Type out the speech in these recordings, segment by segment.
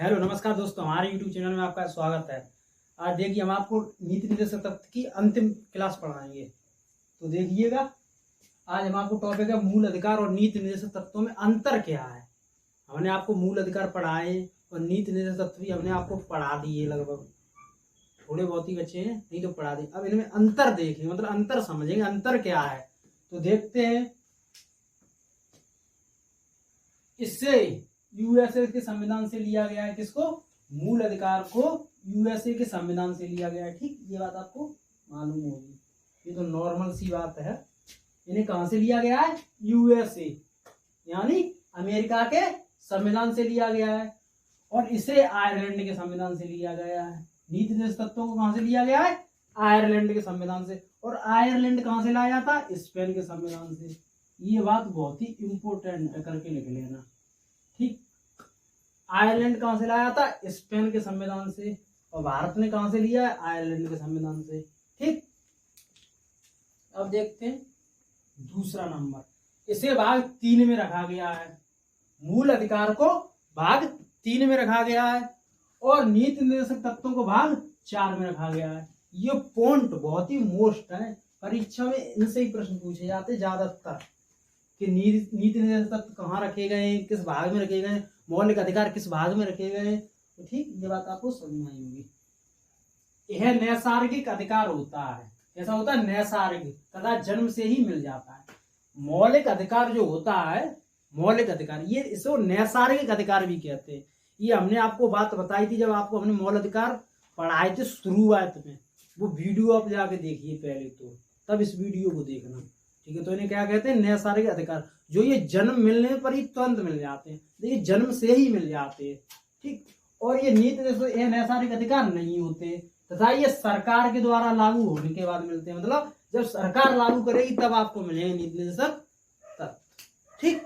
Hello नमस्कार दोस्तों, हमारे YouTube चैनल में आपका स्वागत है। आज देखिए हम आपको नीति निर्देशक तत्व की अंतिम क्लास पढ़ाएंगे। तो देखिएगा, आज हम आपको टॉपिक है मूल अधिकार और नीति निर्देशक तत्वों में अंतर क्या है। हमने आपको मूल अधिकार पढ़ाए और नीति निर्देशक तत्व भी हमने आपको पढ़ा दिए, लगभग थोड़े बहुत ही बच्चे हैं, नहीं तो पढ़ा दिए। अब इनमें अंतर देखेंगे, मतलब अंतर समझेंगे, अंतर क्या है। तो देखते हैं। इससे यूएसए के संविधान से लिया गया है, किसको? मूल अधिकार को यूएसए के संविधान से लिया गया है। ठीक, ये बात आपको मालूम होगी, ये तो नॉर्मल सी बात है। इन्हें कहां से लिया गया है? यूएसए यानी अमेरिका के संविधान से लिया गया है। और इसे आयरलैंड के संविधान से लिया गया है। नीति निर्देशक तत्वों को कहां से लिया गया है? आयरलैंड के संविधान से। और आयरलैंड कहां से लाया था? स्पेन के संविधान से। ये बात बहुत ही इंपोर्टेंट है, करके लिख लेना। ठीक, आयरलैंड कहां से लाया था? स्पेन के संविधान से। और भारत ने कहां से लिया है? आयरलैंड के संविधान से। ठीक, अब देखते हैं दूसरा नंबर। इसे भाग 3 में रखा गया है। मूल अधिकार को भाग 3 में रखा गया है और नीति निर्देशक तत्वों को भाग 4 में रखा गया है। ये पॉइंट बहुत ही मोस्ट है, परीक्षा में इनसे ही प्रश्न पूछे जाते ज्यादातर कि नीति निर्देशक तत्व कहाँ रखे गए, किस भाग में रखे गए, मौलिक अधिकार किस भाग में रखे गए। तो ठीक, ये बात आपको समझ में आई होगी। यह नैसर्गिक अधिकार होता है। कैसा होता है? नैसर्गिक, तथा जन्म से ही मिल जाता है। मौलिक अधिकार जो होता है, मौलिक अधिकार, ये इसको नैसर्गिक अधिकार भी कहते हैं। ये हमने आपको बात बताई थी जब आपको हमने मौलिक अधिकार पढ़ाए थे शुरुआत में। वो वीडियो आप जाके देखिए पहले, तो तब इस वीडियो को देखना। ठीक है, तो इन्हें क्या कहते हैं? नैसर्गिक अधिकार, जो ये जन्म मिलने पर ही तुरंत मिल जाते हैं, ये जन्म से ही मिल जाते हैं। ठीक, और ये नीति ये नैसर्गिक अधिकार नहीं होते, तथा ये सरकार के द्वारा लागू होने के बाद मिलते हैं। मतलब जब सरकार लागू करेगी तब आपको मिलेंगे नीति निर्देशक तत्व। ठीक,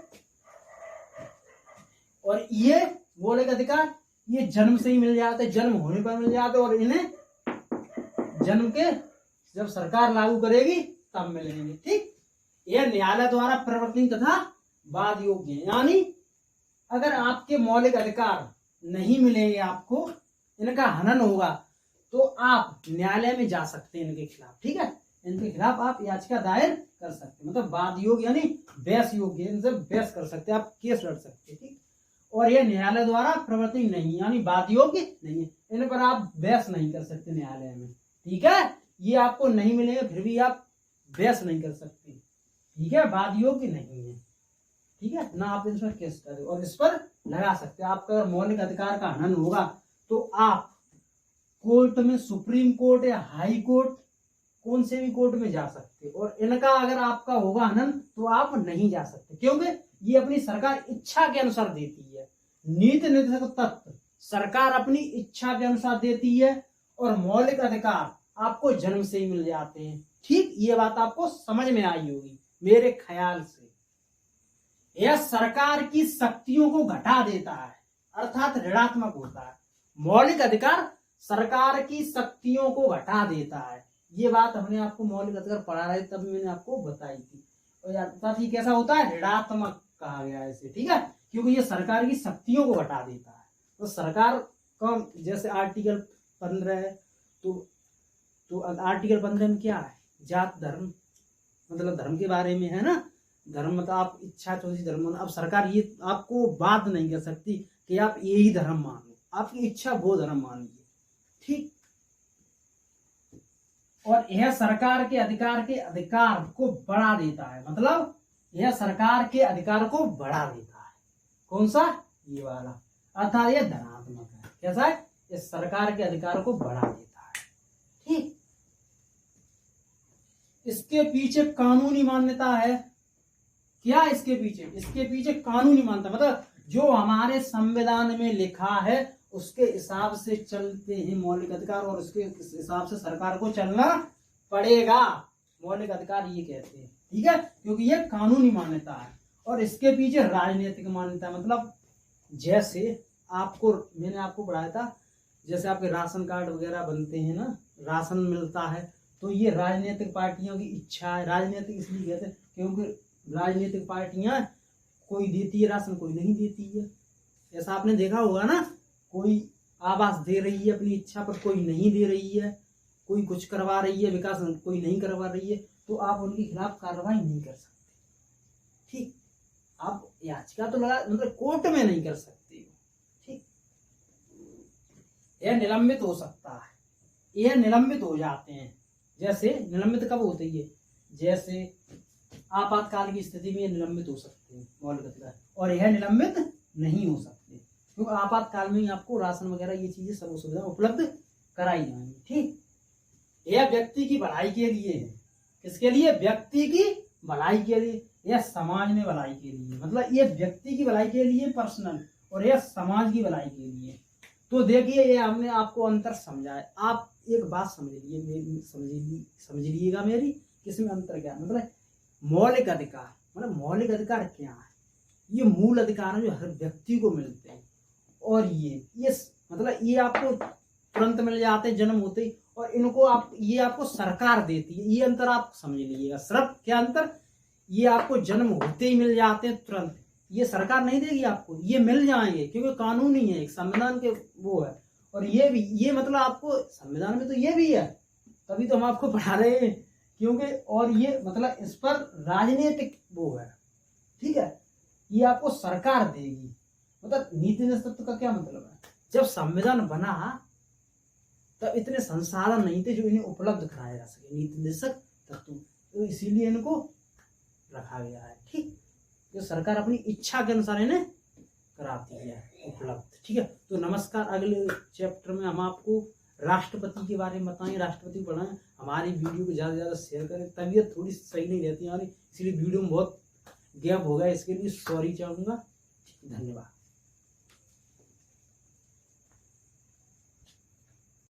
और ये मौलिक अधिकार ये जन्म से ही मिल जाते, जन्म होने पर मिल जाते, और इन्हें जन्म के जब सरकार लागू करेगी तब मिलेंगे। ठीक, यह न्यायालय द्वारा परिवर्तनीय तथा वाद योग्य है। यानी अगर आपके मौलिक अधिकार नहीं मिलेंगे, आपको इनका हनन होगा, तो आप न्यायालय में जा सकते हैं इनके खिलाफ। ठीक है, इनके खिलाफ आप याचिका दायर कर सकते हैं, मतलब वाद योग्य यानी बहस योग्य, इनसे बहस कर सकते हैं, आप केस लड़ सकते हैं। ठीक, और यह न्यायालय द्वारा प्रवर्तनीय नहीं यानी वाद योग्य नहीं है, इन पर आप बहस नहीं कर सकते न्यायालय में। ठीक है, ये आपको नहीं मिलेंगे, फिर भी आप बहस नहीं कर सकते। ठीक है, वाद योग्य नहीं है। ठीक है ना, आप इसमें केस करें और इस पर लगा सकते हैं। आपका मौलिक अधिकार का हनन होगा तो आप कोर्ट में, सुप्रीम कोर्ट या हाई कोर्ट, कौन से भी कोर्ट में जा सकते, और इनका अगर आपका होगा हनन तो आप नहीं जा सकते, क्योंकि ये अपनी सरकार इच्छा के अनुसार देती है। नीति निर्देशक तत्व सरकार अपनी इच्छा के अनुसार देती है और मौलिक अधिकार आपको जन्म से ही मिल जाते हैं। ठीक, ये बात आपको समझ में आई होगी मेरे ख्याल से। यह सरकार की शक्तियों को घटा देता है, अर्थात ऋणात्मक होता है। मौलिक अधिकार सरकार की शक्तियों को घटा देता है। ये बात हमने आपको मौलिक अधिकार पढ़ा रहे तब मैंने आपको बताई थी। और अर्थात ये कैसा होता है? ऋणात्मक कहा गया है इसे। ठीक है, क्योंकि ये सरकार की शक्तियों को घटा देता है। तो सरकार का जैसे आर्टिकल 15 है, तो आर्टिकल 15 में क्या है? जात धर्म, मतलब धर्म के बारे में है ना। धर्म मतलब आप इच्छा चौधरी धर्म। अब सरकार ये आपको बात नहीं कर सकती कि आप यही धर्म मानो, आपकी इच्छा वो धर्म मानिए। ठीक, और यह सरकार के अधिकार को बढ़ा देता है, मतलब यह सरकार के अधिकार को बढ़ा देता है। कौन सा? ये वाला, अर्थात यह धनात्मक है। कैसा है? इस सरकार के अधिकार को बढ़ा देता है। ठीक, इसके पीछे कानूनी मान्यता है। क्या इसके पीछे? इसके पीछे कानूनी मान्यता, मतलब जो हमारे संविधान में लिखा है उसके हिसाब से चलते हैं मौलिक अधिकार, और उसके हिसाब से सरकार को चलना पड़ेगा। मौलिक अधिकार ये कहते हैं। ठीक है, क्योंकि ये कानूनी मान्यता है। और इसके पीछे राजनीतिक मान्यता, मतलब जैसे मैंने आपको पढ़ाया था, जैसे आपके राशन कार्ड वगैरह बनते हैं ना, राशन मिलता है, तो ये राजनीतिक पार्टियों की इच्छा है। राजनीतिक इसलिए कहते हैं क्योंकि राजनीतिक पार्टियां कोई देती है राशन, कोई नहीं देती है। ऐसा आपने देखा होगा ना, कोई आवास दे रही है अपनी इच्छा पर, कोई नहीं दे रही है, कोई कुछ करवा रही है विकास, कोई नहीं करवा रही है, तो आप उनके खिलाफ कार्रवाई नहीं कर सकते। ठीक, आप याचिका तो लगा मतलब कोर्ट में नहीं कर सकते हो। ठीक, यह निलंबित हो सकता है, यह निलंबित हो जाते हैं। जैसे निलंबित कब होती है, जैसे आपातकाल की स्थिति में निलंबित हो सकते हैं मौलिक अधिकार, और यह निलंबित नहीं हो सकते क्योंकि आपातकाल में ही आपको राशन वगैरह ये चीजें सर्व सुविधा उपलब्ध कराई जाएंगी। ठीक, यह व्यक्ति की भलाई के लिए है। किसके लिए? व्यक्ति की भलाई के लिए, यह समाज में भलाई के लिए, मतलब ये व्यक्ति की भलाई के लिए पर्सनल, और यह समाज की भलाई के लिए। तो देखिए ये हमने आपको अंतर समझाया। आप एक बात समझ लीजिएगा मेरी, इसमें अंतर क्या है? मतलब मौलिक अधिकार, मतलब मौलिक अधिकार क्या है? ये मूल अधिकार है जो हर व्यक्ति को मिलते हैं, और ये मतलब ये आपको तुरंत मिल जाते हैं जन्म होते ही, और इनको ये आपको सरकार देती है। ये अंतर आप समझ लीजिएगा। सिर्फ क्या अंतर? ये आपको जन्म होते ही मिल जाते हैं तुरंत, ये सरकार नहीं देगी आपको, ये मिल जाएंगे क्योंकि कानून ही है, एक संविधान के वो है। और ये भी, ये मतलब आपको संविधान में तो ये भी है, तभी तो हम आपको पढ़ा रहे हैं, क्योंकि और ये मतलब इस पर राजनीतिक वो है। ठीक है, ये आपको सरकार देगी। मतलब नीति नेतृत्व का क्या मतलब है? जब संविधान बना तब इतने संसाधन नहीं थे जो इन्हें उपलब्ध कराया जा सके, नीति निर्देशक तत्व, तो इसीलिए इनको रखा गया है। ठीक, जो सरकार अपनी इच्छा के अनुसार इन्हें कराती है उपलब्ध। ठीक है, तो नमस्कार। अगले चैप्टर में हम आपको राष्ट्रपति के बारे में बताएं, राष्ट्रपति को पढ़ाएं। हमारी वीडियो को ज़्यादा से ज़्यादा शेयर करें। तबीयत थोड़ी सही नहीं रहती हमारी, इसलिए वीडियो में बहुत गैप हो गया, इसके लिए सॉरी चाहूँगा। धन्यवाद।